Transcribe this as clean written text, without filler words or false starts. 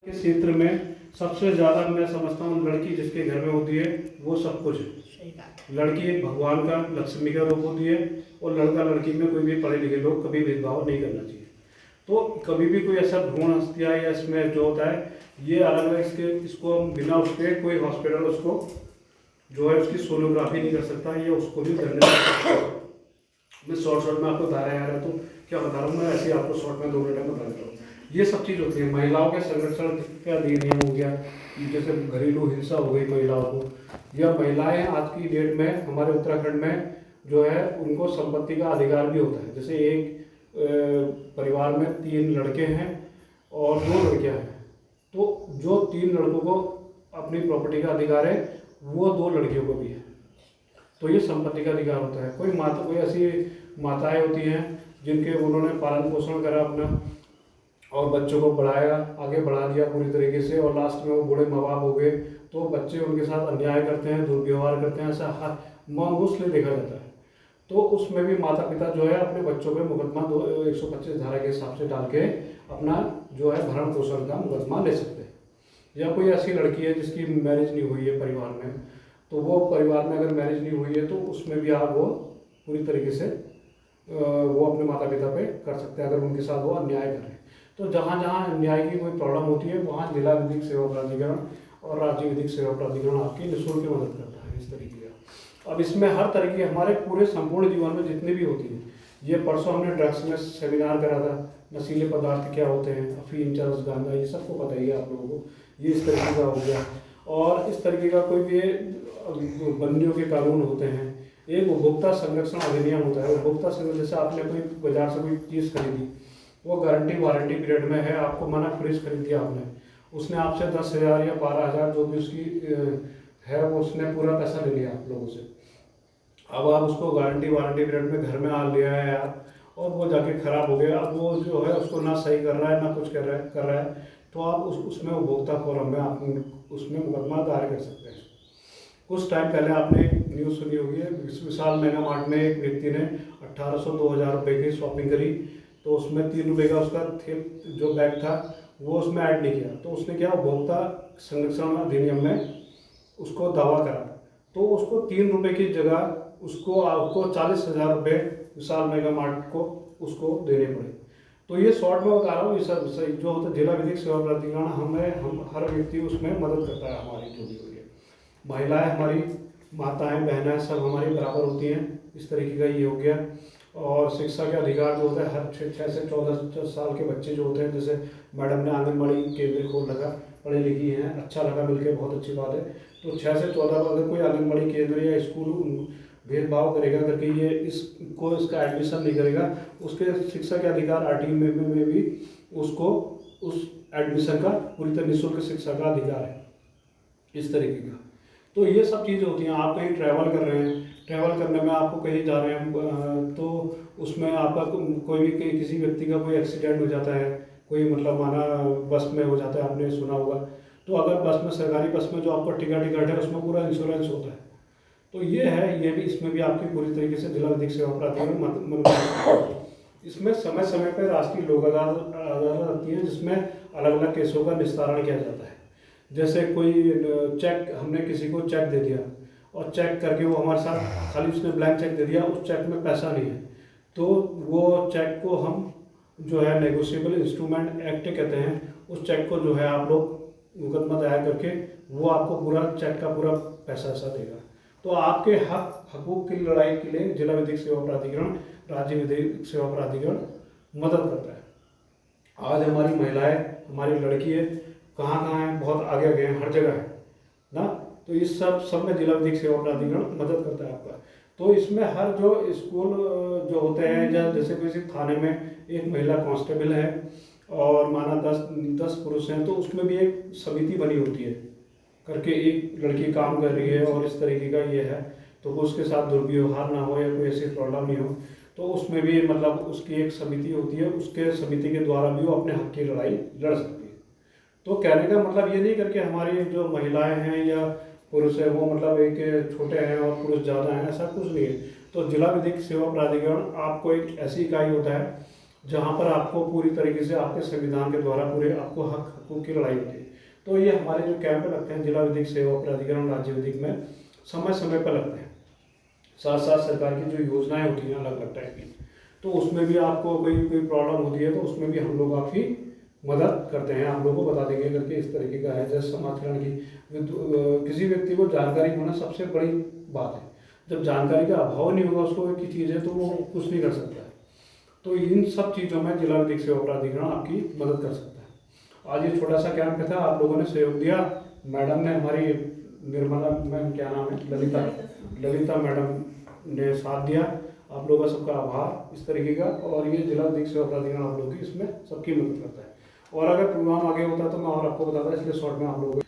के क्षेत्र में सबसे ज़्यादा मैं समझता हूँ लड़की जिसके घर में होती है वो सब कुछ है। सही बात है। लड़की एक भगवान का लक्ष्मी का रूप होती है और लड़का लड़की में कोई भी पढ़े लिखे लोग कभी भेदभाव नहीं करना चाहिए। तो कभी भी कोई ऐसा भ्रूण हत्या या इसमें जो होता है ये अलग अलग इसको बिना उसके कोई हॉस्पिटल उसको जो है उसकी सोनोग्राफी नहीं कर सकता, ये उसको भी करने मैं शॉर्ट में आपको बता रहा है तो क्या बता रहा हूँ मैं, ऐसे आपको शॉर्ट में 2 मिनट में बता देता हूँ। ये सब चीज़ होती है। महिलाओं के संरक्षण का अधिनियम हो गया, जैसे घरेलू हिंसा हो गई महिलाओं को, या महिलाएं आज की डेट में हमारे उत्तराखंड में जो है उनको संपत्ति का अधिकार भी होता है। जैसे एक परिवार में 3 लड़के हैं और 2 लड़कियां हैं, तो जो 3 लड़कों को अपनी प्रॉपर्टी का अधिकार है वो 2 लड़कियों को भी है, तो ये संपत्ति का अधिकार होता है। कोई ऐसी माताएं होती हैं जिनके उन्होंने पालन पोषण करा अपना और बच्चों को बढ़ाया, आगे बढ़ा दिया पूरी तरीके से, और लास्ट में वो बूढ़े माँ बाप हो गए तो बच्चे उनके साथ अन्याय करते हैं, दुर्व्यवहार करते हैं, ऐसा मामूसली देखा जाता है। तो उसमें भी माता पिता जो है अपने बच्चों पे मुकदमा 125 धारा के हिसाब से डाल के अपना जो है भरण पोषण का मुकदमा ले सकते हैं। या कोई ऐसी लड़की है जिसकी मैरिज नहीं हुई है परिवार में, तो वो परिवार में अगर मैरिज नहीं हुई है तो उसमें भी आप वो पूरी तरीके से वो अपने माता पिता पे कर सकते हैं अगर उनके साथ वो अन्याय कर रहे हैं। तो जहाँ जहाँ न्याय की कोई प्रॉब्लम होती है वहाँ जिला विधिक सेवा प्राधिकरण और राज्य विधिक सेवा प्राधिकरण आपकी निःशुल्क मदद करता है इस तरीके का। अब इसमें हर तरह की हमारे पूरे संपूर्ण जीवन में जितनी भी होती है, ये परसों हमने ड्रग्स में सेमिनार करा था, नशीले पदार्थ क्या होते हैं, अफीम, चरस, गांजा, ये सबको पता ही है आप लोगों को, ये इस तरीके का हो गया। और इस तरीके का कोई भी बंदियों के कानून होते हैं। एक उपभोक्ता संरक्षण अधिनियम होता है। उपभोक्ता संरक्षण, जैसे आपने कोई बाजार से कोई चीज़ खरीदी, वो गारंटी वारंटी पीरियड में है, आपको मना फ्रिज खरीद दिया आपने, उसने आपसे 10,000 या 12,000 जो भी उसकी है वो उसने पूरा पैसा ले लिया आप लोगों से। अब आप उसको गारंटी वारंटी पीरियड में घर में आ लिया है यार, और वो जाके ख़राब हो गया, अब वो जो है उसको ना सही कर रहा है ना कुछ कर रहा है, तो आप उसमें उपभोक्ता फोरम में आप उसमें मुकदमा दायर कर सकते हैं। कुछ टाइम पहले आपने एक न्यूज़ सुनी होगी, विशाल मेगा मार्ट में एक व्यक्ति ने 1800-2000 रुपये की शॉपिंग करी, तो उसमें 3 रुपये का उसका जो बैग था वो उसमें ऐड नहीं किया, तो उसने क्या उपभोक्ता संरक्षण अधिनियम में उसको दावा करा, तो उसको 3 रुपये की जगह उसको आपको 40,000 रुपये विशाल मेगा मार्ट को उसको देने पड़े। तो ये शॉर्ट में बता रहा हूँ, ये सब जो होता है जिला विधिक सेवा प्राधिकरण हम हर व्यक्ति उसमें मदद करता है। हमारी जो भी हुई है, महिलाएं हमारी माताएं बहनें सब हमारी बराबर होती हैं, इस तरीके का ये हो गया। और शिक्षा के अधिकार जो होता है, हर 6 से 14 साल के बच्चे जो होते हैं, जैसे मैडम ने आंगनबाड़ी केंद्र खोल रखा, पढ़ी लिखी हैं, अच्छा लगा मिलकर, बहुत अच्छी बात है। तो 6 से 14 पर अगर कोई आंगनबाड़ी केंद्र या स्कूल भेदभाव करेगा करके ये इसका एडमिशन नहीं करेगा, उसके शिक्षा के अधिकार आरटीई में भी उसको उस एडमिशन का पूरी तरह निःशुल्क शिक्षा का अधिकार है, इस तरीके का। तो ये सब चीज़ें होती हैं। आप कहीं ट्रैवल कर रहे हैं, ट्रैवल करने में आपको कहीं जा रहे हैं तो उसमें आपका कोई भी किसी व्यक्ति का कोई एक्सीडेंट हो जाता है, कोई मतलब माना बस में हो जाता है, आपने सुना होगा, तो अगर बस में सरकारी बस में जो आपका टिकट है उसमें पूरा इंश्योरेंस होता है। तो ये है, ये भी इसमें भी आपकी पूरी तरीके से जिला विधिक सेवा प्राधिकरण मदद। इसमें समय समय पर राष्ट्रीय लोक अदालत आती है जिसमें अलग अलग केसों का निस्तारण किया जाता है। जैसे कोई चेक, हमने किसी को चेक दे दिया और चेक करके वो हमारे साथ खाली उसने ब्लैंक चेक दे दिया, उस चेक में पैसा नहीं है, तो वो चेक को हम जो है नेगोशिएबल इंस्ट्रूमेंट एक्ट कहते हैं। उस चेक को जो है आप लोग मुकदमा दायर करके वो आपको पूरा चेक का पूरा पैसा ऐसा देगा। तो आपके हकूक़ की लड़ाई के लिए जिला विधिक सेवा प्राधिकरण, राज्य विधिक सेवा प्राधिकरण मदद करता है। आज हमारी महिलाएं, हमारी लड़की है, कहाँ हैं, बहुत आगे आगे हैं, हर जगह है ना। तो इस सब में जिला विधिक सेवा प्राधिकरण मदद करता है आपका। तो इसमें हर जो स्कूल जो होते हैं, या जैसे किसी थाने में एक महिला कांस्टेबल है और माना 10 पुरुष हैं, तो उसमें भी एक समिति बनी होती है करके, एक लड़की काम कर रही है और इस तरीके का ये है, तो उसके साथ दुर्व्यवहार ना हो या कोई ऐसी प्रॉब्लम नहीं हो, तो उसमें भी मतलब उसकी एक समिति होती है, उसके समिति के द्वारा भी वो अपने हक की लड़ाई लड़ सकती है। तो कहने का मतलब ये नहीं करके हमारी जो महिलाएं हैं या पुरुष है वो मतलब एक छोटे हैं और पुरुष ज़्यादा हैं, ऐसा कुछ नहीं है। तो जिला विधिक सेवा प्राधिकरण आपको एक ऐसी इकाई होता है जहाँ पर आपको पूरी तरीके से आपके संविधान के द्वारा पूरे आपको हकों की लड़ाई होती है। तो ये हमारे जो कैंप लगते हैं जिला विधिक सेवा प्राधिकरण राज्य विधिक में समय समय पर लगते हैं। साथ साथ सरकार की जो योजनाएं होती हैं अलग अलग टाइप की, तो उसमें भी आपको कोई प्रॉब्लम होती है तो उसमें भी हम लोग आपकी मदद करते हैं। आप लोगों को बता देंगे करके इस तरीके का है। जैसे समाजकरण की किसी व्यक्ति को जानकारी होना सबसे बड़ी बात है। जब जानकारी का अभाव नहीं होगा उसको एक चीज़ है तो वो कुछ नहीं कर सकता है। तो इन सब चीज़ों में जिला विधिक सेवा प्राधिकरण आपकी मदद कर सकता है। आज ये छोटा सा कैंप था, आप लोगों ने सहयोग दिया। मैडम ने हमारी निर्मला मैम क्या नाम है ललिता मैडम ने साथ दिया। आप लोगों का सबका आभार इस तरीके का। और ये जिला विधिक सेवा प्राधिकरण आप लोगों की इसमें सबकी मदद करता है। और अगर प्रोग्राम आगे होता तो मैं और आपको बताता, इसलिए शॉर्ट में आप लोगों